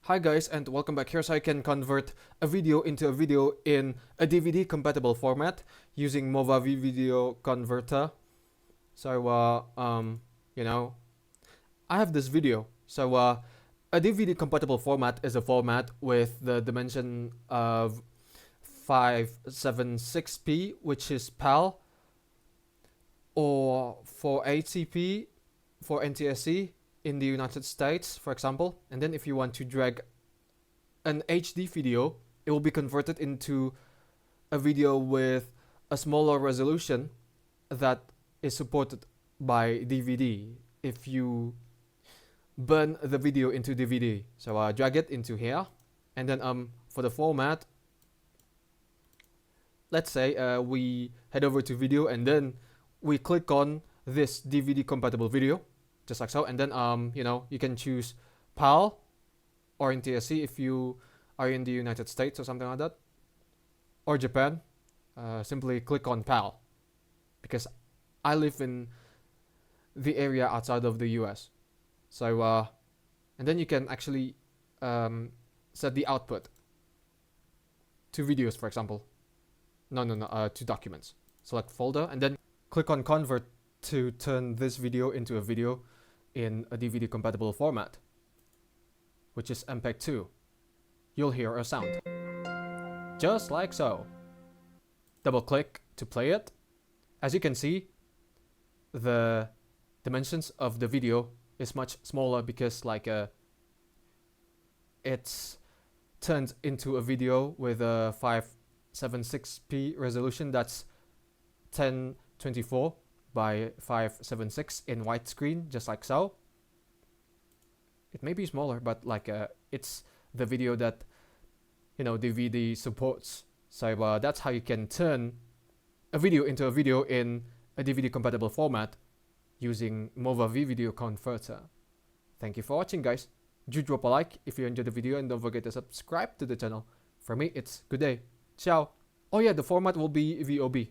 Hi guys, and welcome back. Here's how I can convert a video into a video in a DVD compatible format using Movavi Video Converter. So I have this video. A DVD compatible format is a format with the dimension of 576p, which is PAL, or 480p for NTSC in the United States, for example. And then if you want to drag an HD video, it will be converted into a video with a smaller resolution that is supported by DVD if you burn the video into DVD. So drag it into here, and then for the format, let's say we head over to video, and then we click on this DVD compatible video, just like so, and then you can choose PAL or NTSC if you are in the United States or something like that, or Japan. Simply click on PAL because I live in the area outside of the US. And then you can actually set the output to videos, for example. To documents. Select folder and then click on convert to turn this video into a video in a DVD compatible format, which is MPEG 2. You'll hear a sound, just like so. Double click to play it. As you can see, the dimensions of the video is much smaller because it's turned into a video with a 576p resolution. That's 1024 by 576 in widescreen, just like so. It may be smaller, but it's the video that DVD supports. So that's how you can turn a video into a video in a DVD compatible format using Movavi Video Converter. Thank you for watching, guys. Do drop a like if you enjoyed the video, and don't forget to subscribe to the channel. For me, it's good day. Ciao. Oh yeah, the format will be VOB.